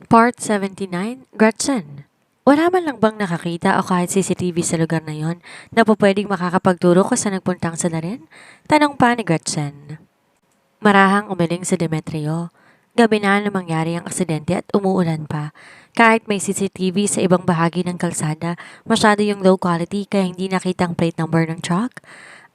Part 79, Gretchen. Wala man lang bang nakakita o kahit CCTV sa lugar na yon na po pwedeng makakapagturo kung saan nagpuntang sila rin? Tanong pa ni Gretchen. Marahang umiling si Demetrio. Gabi na nang mangyari ang aksidente at umuulan pa. Kahit may CCTV sa ibang bahagi ng kalsada, masyado yung low quality kaya hindi nakita ang plate number ng truck.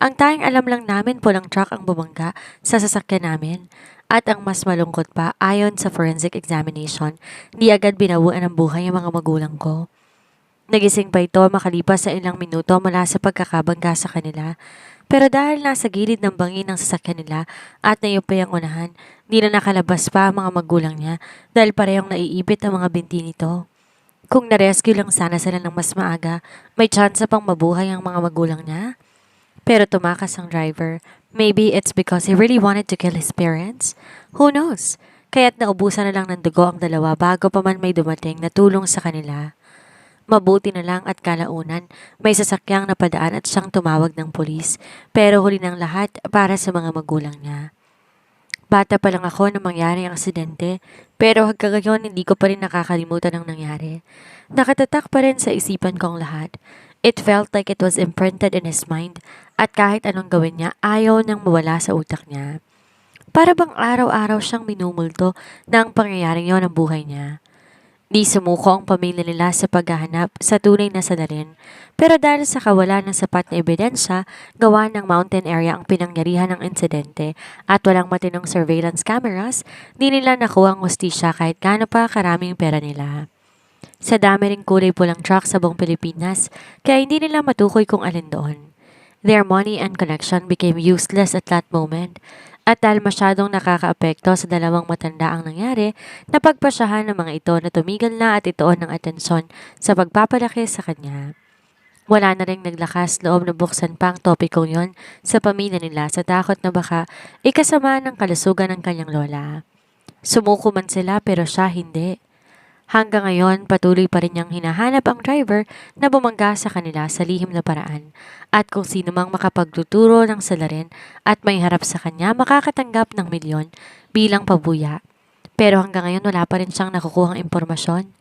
Ang tanging alam lang namin pulang truck ang bumangga sa sasakyan namin. At ang mas malungkot pa, ayon sa forensic examination, di agad binawian ng buhay ang mga magulang ko. Nagising pa ito makalipas sa ilang minuto mula sa pagkakabangga sa kanila. Pero dahil nasa gilid ng bangin ng sasakyan nila at nayupay ang unahan, di na nakalabas pa ang mga magulang niya dahil parehong naiibit ang mga binti nito. Kung narescue lang sana sila ng mas maaga, may tsansa pang mabuhay ang mga magulang niya. Pero tumakas ang driver. Maybe it's because he really wanted to kill his parents? Who knows? Kaya't naubusan na lang ng dugo ang dalawa bago pa man may dumating na tulong sa kanila. Mabuti na lang at kalaunan, may sasakyang napadaan at siyang tumawag ng pulis, pero huli ng lahat para sa mga magulang niya. Bata pa lang ako nang mangyari ang aksidente, pero hanggang ngayon hindi ko pa rin nakakalimutan ang nangyari. Nakatatak pa rin sa isipan ko ang lahat. It felt like it was imprinted in his mind at kahit anong gawin niya, ayaw nang mawala sa utak niya. Para bang araw-araw siyang minumulto na ang pangyayaring yon ang buhay niya. Di sumuko ang pamilya nila sa paghahanap sa tunay na sandalin, pero dahil sa kawalan ng sapat na ebidensya, gawa ng mountain area ang pinangyarihan ng insidente at walang matinong surveillance cameras, di nila nakuha ang hustisya kahit gaano pa karaming pera nila. Sa dami ring kulay pulang truck sa buong Pilipinas, kaya hindi nila matukoy kung alin doon. Their money and connection became useless at that moment. At dahil masyadong nakakaapekto sa dalawang matanda ang nangyari, napagpasyahan ng mga ito na tumigil na at ituon ng atensyon sa pagpapalaki sa kanya. Wala na ring naglakas loob na buksan pa ang topikong yon sa pamilya nila sa takot na baka ikasama ng kalusugan ng kanyang lola. Sumuko man sila pero siya hindi. Hanggang ngayon, patuloy pa rin niyang hinahanap ang driver na bumangga sa kanila sa lihim na paraan at kung sino mang makapagtuturo ng salarin at may harap sa kanya makakatanggap ng milyon bilang pabuya. Pero hanggang ngayon wala pa rin siyang nakukuhang impormasyon.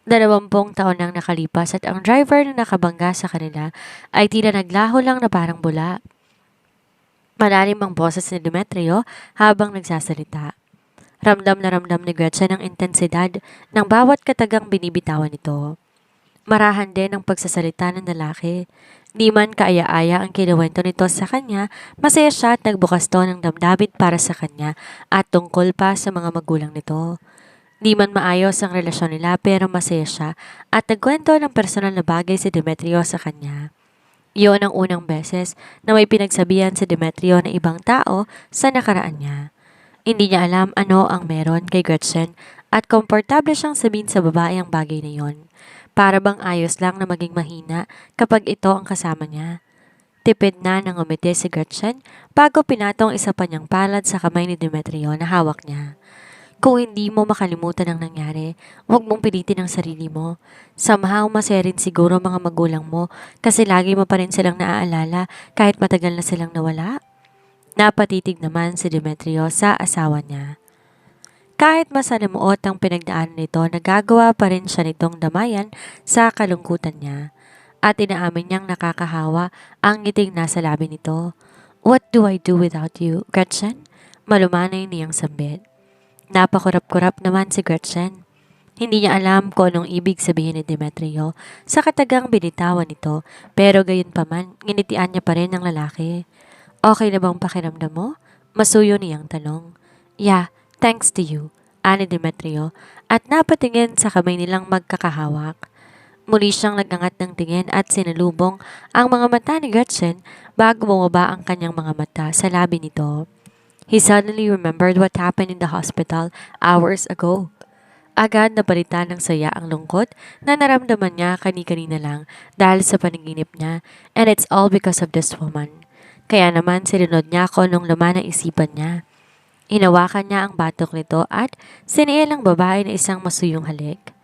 20 taon nang nakalipas at ang driver na nakabangga sa kanila ay tila naglaho lang na parang bula. Malalim ang boses ni Demetrio habang nagsasalita. Ramdam na ramdam ni Gretchen ang intensidad ng bawat katagang binibitawan nito. Marahan din ang pagsasalita ng lalaki. Di man kaaya-aya ang kinuwento nito sa kanya, masaya siya at nagbukas to ng damdamin para sa kanya at tungkol pa sa mga magulang nito. Di man maayos ang relasyon nila pero masaya siya at nagkwento ng personal na bagay si Demetrio sa kanya. Iyon ang unang beses na may pinagsabihan si Demetrio na ibang tao sa nakaraan niya. Hindi niya alam ano ang meron kay Gretchen at komportable siyang sabihin sa babae ang bagay na yon. Para bang ayos lang na maging mahina kapag ito ang kasama niya. Tipid na nang umiti si Gretchen bago pinatong isa pa niyang palad sa kamay ni Demetrio na hawak niya. Kung hindi mo makalimutan ang nangyari, huwag mong pilitin ang sarili mo. Somehow masaya rin siguro mga magulang mo kasi lagi mo pa rin silang naaalala kahit matagal na silang nawala. Napatitig naman si Demetrio sa asawa niya. Kahit masalimuot ang pinagdaanan nito, nagagawa pa rin siya nitong damayan sa kalungkutan niya. At inaamin niyang nakakahawa ang ngiting nasa labi nito. What do I do without you, Gretchen? Malumanay niyang sambit. Napakurap-kurap naman si Gretchen. Hindi niya alam kung anong ibig sabihin ni Demetrio sa katagang binitawan nito, pero gayon pa man, nginitian niya pa rin ang lalaki. Okay na bang pakiramdam mo? Masuyo niyang tanong. Yeah, thanks to you, ani Demetrio, at napatingin sa kamay nilang magkakahawak. Muli siyang nagangat ng tingin at sinalubong ang mga mata ni Gretchen bago bumaba ang kanyang mga mata sa labi nito. He suddenly remembered what happened in the hospital hours ago. Agad napalitan ng saya ang lungkot na naramdaman niya kani-kanina lang dahil sa panaginip niya, and it's all because of this woman. Kaya naman sinunod niya ako nung laman ang isipan niya. Hinawakan niya ang batok nito at siniil ang babae na isang masuyong halik.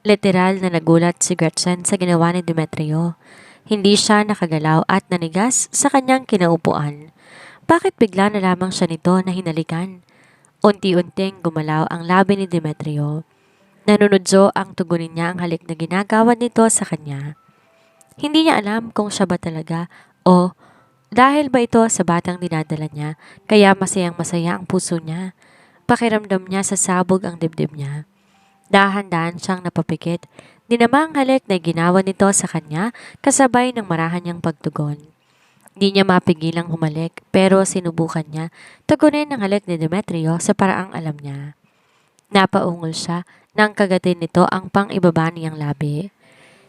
Literal na nagulat si Gretchen sa ginawa ni Demetrio. Hindi siya nakagalaw at nanigas sa kanyang kinaupuan. Bakit bigla na lamang siya nito na hinalikan? Unti-unting gumalaw ang labi ni Demetrio. Nanunodyo ang tugunin niya ang halik na ginagawa nito sa kanya. Hindi niya alam kung siya ba talaga o dahil ba ito sa batang dinadala niya kaya masayang masaya ang puso niya. Pakiramdam niya sa sabog ang dibdib niya. Dahan-dahan siyang napapikit. Dinamang halik na ginawa nito sa kanya kasabay ng marahan niyang pagtugon. Di niya mapigilang humalik pero sinubukan niya tugunin ang halik ni Demetrio sa paraang alam niya. Napaungol siya nang kagatin nito ang pang-ibaba niyang labi.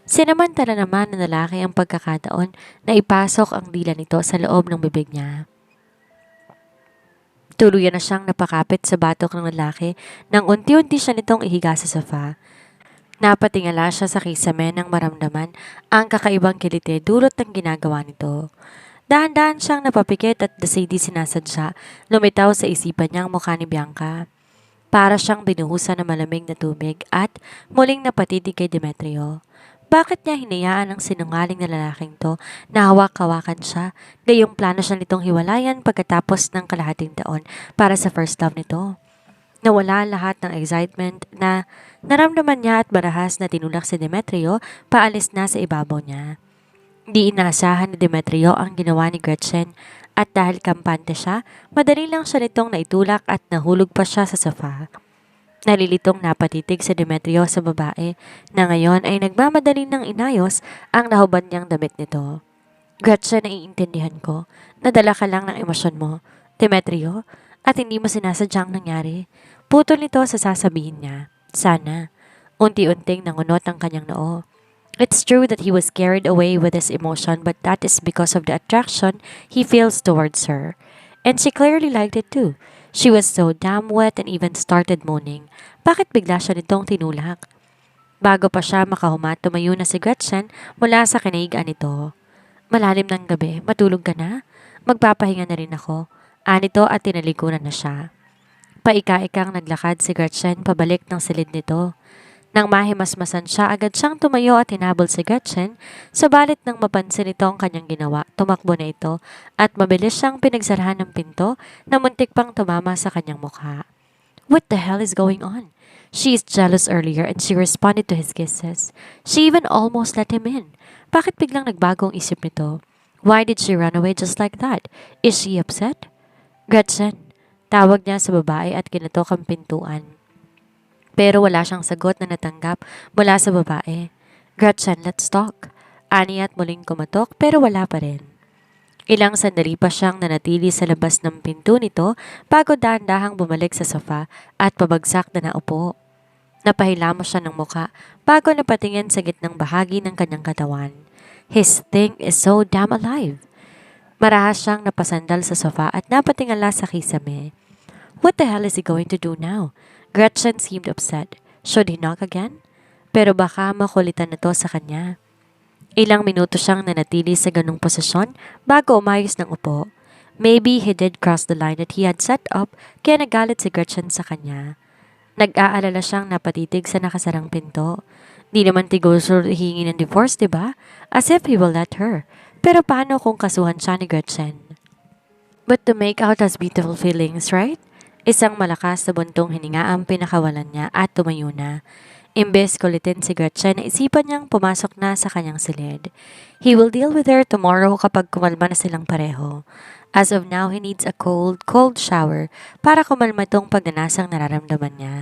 Sinamantala naman ng lalaki ang pagkakataon na ipasok ang dila nito sa loob ng bibig niya. Tuluyan na siyang napakapit sa batok ng lalaki nang unti-unti siya nitong ihiga sa sofa. Napatingala siya sa kisame nang maramdaman ang kakaibang kiliti dulot ng ginagawa nito. Dahan-dahan siyang napapikit at dasidi sinasadya, lumitaw sa isipan niya ang mukha ni Bianca. Para siyang binuhusan ng malamig na tubig at muling napatitig kay Demetrio. Bakit niya hinayaan ang sinungaling na lalaking to na hawak-hawakan siya, gayong plano siya nitong hiwalayan pagkatapos ng kalahating taon para sa first love nito? Nawala lahat ng excitement na naramdaman niya at barahas na tinulak si Demetrio paalis na sa ibabaw niya. Di inaasahan ni Demetrio ang ginawa ni Gretchen at dahil kampante siya, madali lang siya nitong naitulak at nahulog pa siya sa sofa. Nalilitong napatitig si Demetrio sa babae na ngayon ay nagmamadali ng inayos ang nahubad niyang damit nito. Gretchen, naiintindihan ko. Nadala ka lang ng emosyon mo, Demetrio, at hindi mo sinasadyang nangyari. Putol nito sa sasabihin niya. Sana. Unti-unting nangunot ang kanyang noo. It's true that he was carried away with his emotion but that is because of the attraction he feels towards her. And she clearly liked it too. She was so damn wet and even started moaning. Bakit bigla siya nitong tinulak? Bago pa siya makahumat, tumayo na si Gretchen mula sa kinaigaan nito. Malalim ng gabi, matulog ka na? Magpapahinga na rin ako. Anito at tinalikuran na siya. Paika-ikang naglakad si Gretchen pabalik ng silid nito. Nang mahimasmasan siya, agad siyang tumayo at hinabol si Gretchen, sabalit nang mapansin ito ang kanyang ginawa, tumakbo na ito at mabilis siyang pinagsarahan ng pinto na muntik pang tumama sa kanyang mukha. What the hell is going on? She is jealous earlier and she responded to his kisses. She even almost let him in. Bakit biglang nagbago ang isip nito? Why did she run away just like that? Is she upset? Gretchen, tawag niya sa babae at kinatok ang pintuan. Pero wala siyang sagot na natanggap mula sa babae. Gretchen, let's talk. Ani at muling kumatok pero wala pa rin. Ilang sandali pa siyang nanatili sa labas ng pinto nito bago dahan-dahang bumalik sa sofa at pabagsak na naupo. Napahilamos siya ng muka bago napatingin sa gitnang bahagi ng kanyang katawan. His thing is so damn alive. Marahas siyang napasandal sa sofa at napatingala sa kisame. What the hell is he going to do now? Gretchen seemed upset. Should he knock again? Pero baka makulitan na to sa kanya. Ilang minuto siyang nanatili sa ganung posisyon bago umayos ng upo. Maybe he did cross the line that he had set up kaya nagalit si Gretchen sa kanya. Nag-aalala siyang napatitig sa nakasarang pinto. Di naman tigusol hihingi ng divorce, diba? As if he will let her. Pero paano kung kasuhan siya ni Gretchen? But to make out has beautiful feelings, right? Isang malakas na buntong hininga ang pinakawalan niya at tumayo na. Imbes kulitin si Gretchen, naisipan niyang pumasok na sa kanyang silid. He will deal with her tomorrow kapag kumalma na silang pareho. As of now, he needs a cold shower para kumalma itong pagnanasang nararamdaman niya.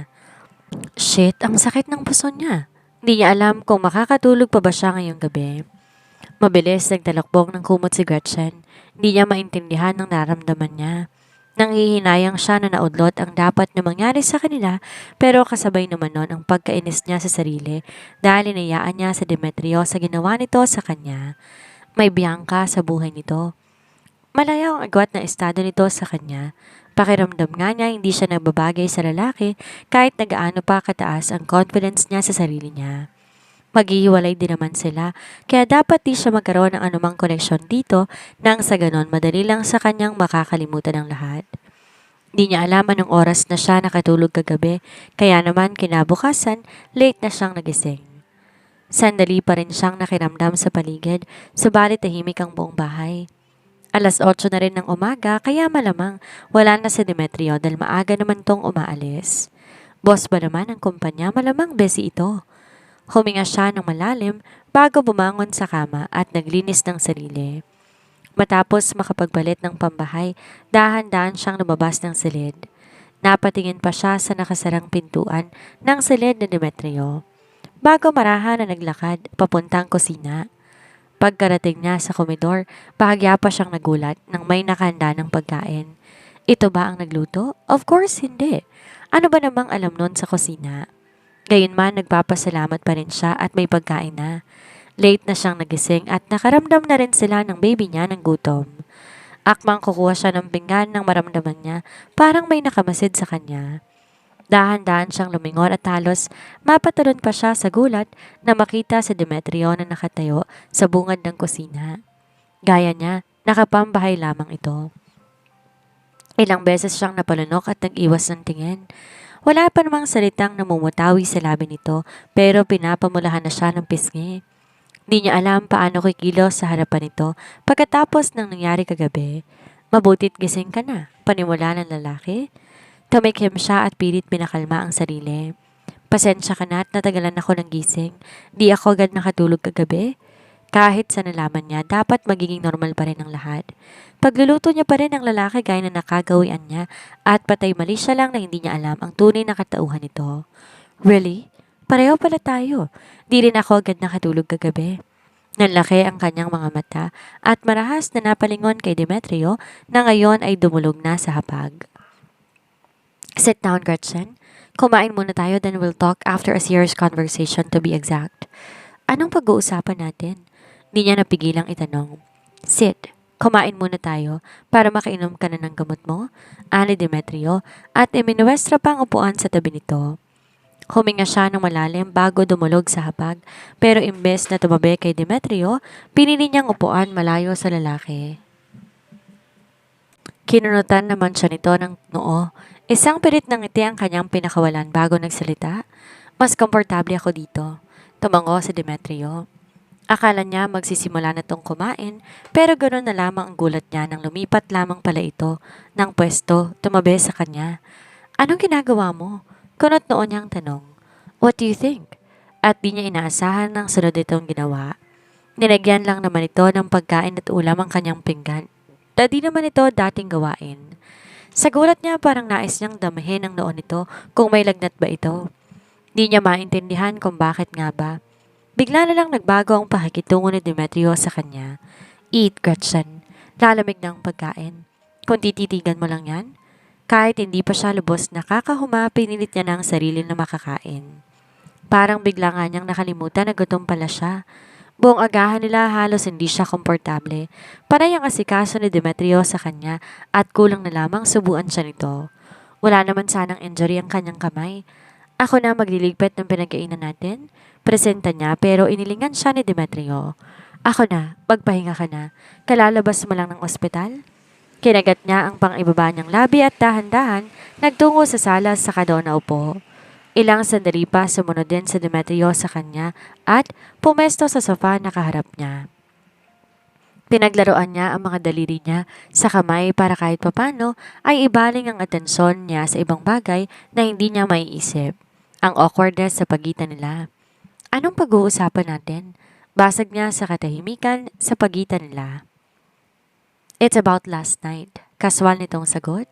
Shit, ang sakit ng puso niya. Hindi niya alam kung makakatulog pa ba siya ngayong gabi. Mabilis nagtalakbong ng kumot si Gretchen. Hindi niya maintindihan ang nararamdaman niya. Nanghihinayang siya na naudlot ang dapat na mangyari sa kanila pero kasabay naman nun ang pagkainis niya sa sarili dahil inayaan niya sa Demetrio sa ginawa nito sa kanya. May Bianca sa buhay nito. Malaya ang agwat na estado nito sa kanya. Pakiramdam nga niya hindi siya nagbabagay sa lalaki kahit nagaano pa kataas ang confidence niya sa sarili niya. Maghihiwalay din naman sila, kaya dapat di siya magkaroon ng anumang koneksyon dito nang sa ganon madali lang sa kanyang makakalimutan ang lahat. Di niya alam anong oras na siya nakatulog kagabi, kaya naman kinabukasan, late na siyang nagising. Sandali pa rin siyang nakiramdam sa paligid, subalit tahimik ang buong bahay. 8:00 na rin ng umaga, kaya malamang wala na si Demetrio dahil maaga naman tong umaalis. Boss ba naman ang kumpanya? Malamang busy ito. Huminga siya ng malalim bago bumangon sa kama at naglinis ng sarili. Matapos makapagpalit ng pambahay, dahan-dahan siyang lumabas ng silid. Napatingin pa siya sa nakasarang pintuan ng silid ni Demetrio. Bago marahan na naglakad papuntang kusina. Pagkarating niya sa komedor, bahagya pa siyang nagulat nang may nakahanda ng pagkain. Ito ba ang nagluto? Of course, hindi. Ano ba namang alam nun sa kusina? Gayunman, nagpapasalamat pa rin siya at may pagkain na. Late na siyang nagising at nakaramdam na rin sila ng baby niya ng gutom. Akmang kukuha siya ng pinggan nang maramdaman niya parang may nakamasid sa kanya. Dahan-dahan siyang lumingon at halos mapatalon pa siya sa gulat na makita si Demetrio na nakatayo sa bungad ng kusina. Gaya niya, nakapambahay lamang ito. Ilang beses siyang napalunok at nag-iwas ng tingin. Wala pa namang salitang namumutawi sa labi nito pero pinapamulahan na siya ng pisngi. Di niya alam paano kikilos sa harapan nito pagkatapos ng nangyari kagabi. Mabutit gising ka na, panimula ng lalaki. Tumikim siya at pilit pinakalma ang sarili. Pasensya ka na at natagalan ako ng gising. Di ako agad nakatulog kagabi. Kahit sa nalaman niya, dapat magiging normal pa rin ang lahat. Pagluluto niya pa rin ang lalaki gaya na nakagawian niya at patay mali siya lang na hindi niya alam ang tunay na katauhan nito. Really? Pareho pala tayo. Di rin ako agad nakatulog kagabi. Nanlaki ang kanyang mga mata at marahas na napalingon kay Demetrio na ngayon ay dumulog na sa hapag. Sit down, Gretchen. Kumain muna tayo then we'll talk after a serious conversation to be exact. Anong pag-uusapan natin? Di niya napigilang itanong. Sit. Kumain muna tayo para makainom ka na ng gamot mo, ani Demetrio, at iminuwestra pa ang upuan sa tabi nito. Huminga siya ng malalim bago dumulog sa hapag, pero imbes na tumabi kay Demetrio, pinili niyang upuan malayo sa lalaki. Kinunutan naman siya nito ng noo. Isang pirit ng ngiti ang kanyang pinakawalan bago nagsalita. Mas komportable ako dito. Tumango si Demetrio. Akala niya magsisimula na tong kumain, pero ganoon na lamang ang gulat niya nang lumipat lamang pala ito ng pwesto tumabi sa kanya. Anong ginagawa mo? Kunot noon niyang tanong. What do you think? At di niya inaasahan ng sunod itong ginawa. Nilagyan lang naman ito ng pagkain at ulam ang kanyang pinggan. Di naman ito dating gawain. Sa gulat niya parang nais niyang damahin ang noon nito kung may lagnat ba ito. Di niya maintindihan kung bakit nga ba. Bigla na lang nagbago ang pakikitungo ni Demetrio sa kanya. Eat, Gretchen. Lalamig na ang pagkain. Kung tititigan mo lang yan. Kahit hindi pa siya lubos nakakahuma, pinilit niya na ang sarili na makakain. Parang bigla nga niyang nakalimutan na gutom pala siya. Buong agahan nila halos hindi siya komportable. Panay ang asikaso ni Demetrio sa kanya at kulang na lamang subuan siya nito. Wala naman sanang injury ang kanyang kamay. Ako na magliligpit ng pinagkainan natin. Presenta niya pero inilingan siya ni Demetrio. Ako na, magpahinga ka na. Kalalabas mo lang ng ospital? Kinagat niya ang pang-ibaba niyang labi at dahan-dahan nagtungo sa sala sa doon na upo. Ilang sandali pa sumunod din si Demetrio sa kanya at pumesto sa sofa na kaharap niya. Pinaglaruan niya ang mga daliri niya sa kamay para kahit papano ay ibaling ang atensyon niya sa ibang bagay na hindi niya maiisip. Ang awkwardness sa pagitan nila. Anong pag-uusapan natin? Basag niya sa katahimikan sa pagitan nila. It's about last night. Kaswal nitong sagot.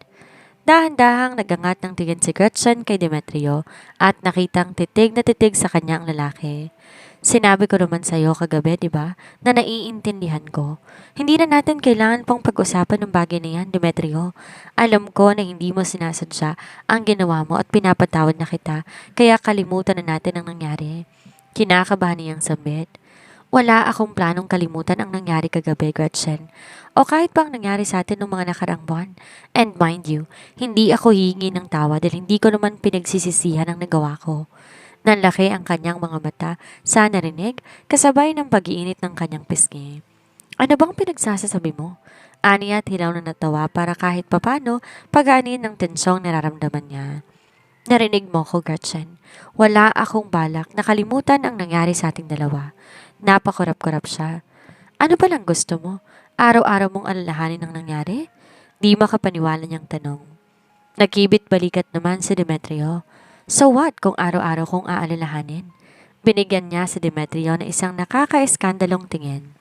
Dahan-dahang nagangat ng tingin si Gretchen kay Demetrio at nakitang titig na titig sa kanya ang lalaki. Sinabi ko naman sa'yo kagabi, di ba, na naiintindihan ko. Hindi na natin kailangan pong pag-usapan ng bagay na yan, Demetrio. Alam ko na hindi mo sinasadya ang ginawa mo at pinapatawad na kita, kaya kalimutan na natin ang nangyari. Kinakabahan niyang sambit. Wala akong planong kalimutan ang nangyari kagabi, Gretchen. O kahit pang nangyari sa atin ng mga nakarang buwan. And mind you, hindi ako hihingi ng tawa dahil hindi ko naman pinagsisisihan ang nagawa ko. Nanlaki ang kanyang mga mata sa narinig kasabay ng pag-iinit ng kanyang pisngi. Ano bang pinagsasasabi mo? Ani at hilaw na natawa para kahit papano pag-aanin ng tensyong nararamdaman niya. Narinig mo ko, Gretchen. Wala akong balak na kalimutan ang nangyari sa ating dalawa. Napakurap-kurap siya. Ano ba lang gusto mo? Araw-araw mong alalahanin ang nangyari? Di makapaniwala niyang tanong. Nagkibit balikat naman si Demetrio. So what kung araw-araw kong aalalahanin? Binigyan niya si Demetrio ng isang nakaka-eskandalong tingin.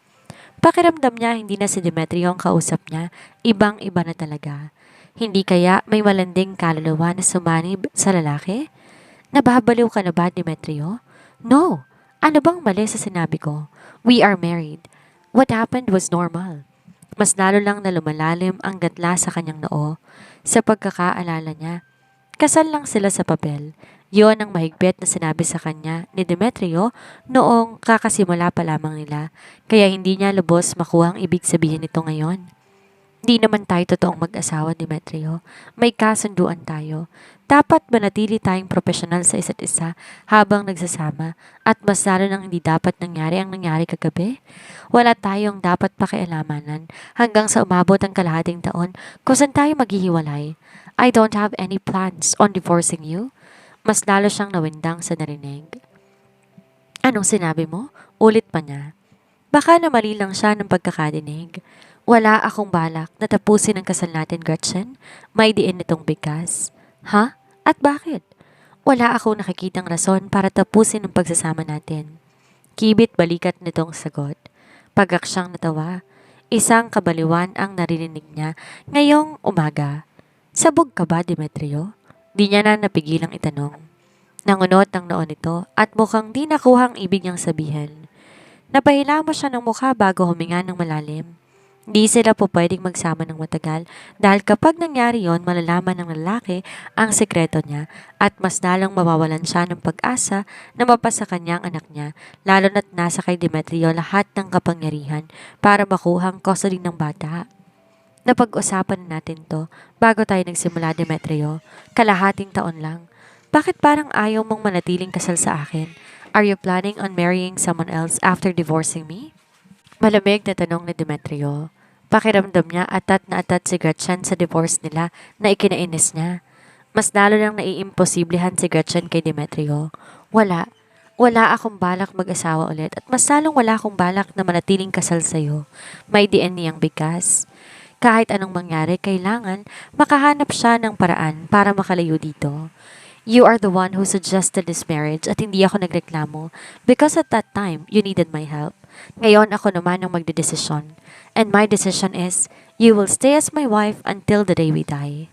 Pakiramdam niya hindi na si Demetrio ang kausap niya, ibang-iba na talaga. Hindi kaya may malanding kaluluwa na sumanib sa lalaki? Nababaliw ka na ba, Demetrio? No! Ano bang mali sa sinabi ko? We are married. What happened was normal. Mas lalo lang na lumalalim ang gatla sa kanyang noo. Sa pagkakaalala niya, kasal lang sila sa papel. Yon ang mahigpit na sinabi sa kanya ni Demetrio noong kakasimula pa lamang nila, kaya hindi niya lubos makuha ang ibig sabihin nito ngayon. Di naman tayo totoong mag-asawa, Demetrio. May kasunduan tayo. Dapat manatili tayong profesional sa isa't isa habang nagsasama at mas lalo nang hindi dapat nangyari ang nangyari kagabi. Wala tayong dapat pakialamanan hanggang sa umabot ang kalahating taon kung saan tayo maghihiwalay. I don't have any plans on divorcing you. Mas lalo siyang nawindang sa narinig. Anong sinabi mo? Ulit pa niya. Baka namali lang siya ng pagkakadinig. Wala akong balak na tapusin ang kasal natin, Gretchen. May diin nitong bigkas. Ha? At bakit? Wala akong nakikitang rason para tapusin ang pagsasama natin. Kibit balikat nitong sagot. Pagaksyang natawa. Isang kabaliwan ang narinig niya ngayong umaga. Sabog ka ba, Demetrio? Di niya na napigilang itanong. Nangunot ang noon nito at mukhang di nakuha ang ibig niyang sabihin. Napahila mo siya ng mukha bago huminga ng malalim. Di sila po pwedeng magsama ng matagal dahil kapag nangyari yon malalaman ng lalaki ang sekreto niya at mas lalong mawawalan siya ng pag-asa na mapasa kanya ang anak niya lalo na't nasa kay Demetrio lahat ng kapangyarihan para makuha ang custody ng bata. Napag-usapan natin to bago tayo nagsimula, Demetrio. Kalahating taon lang. Bakit parang ayaw mong manatiling kasal sa akin? Are you planning on marrying someone else after divorcing me? Malamig na tanong ni Demetrio. Pakiramdam niya atat na atat si Gretchen sa divorce nila na ikinainis niya. Mas lalo lang naiimposiblihan si Gretchen kay Demetrio. Wala. Wala akong balak mag-asawa ulit at mas lalong wala akong balak na manatiling kasal sa'yo. May diin niyang bigkas. Kahit anong mangyari, kailangan makahanap siya ng paraan para makalayo dito. You are the one who suggested this marriage at hindi ako nagreklamo because at that time, you needed my help. Ngayon ako naman ang magdedesisyon. And my decision is, you will stay as my wife until the day we die.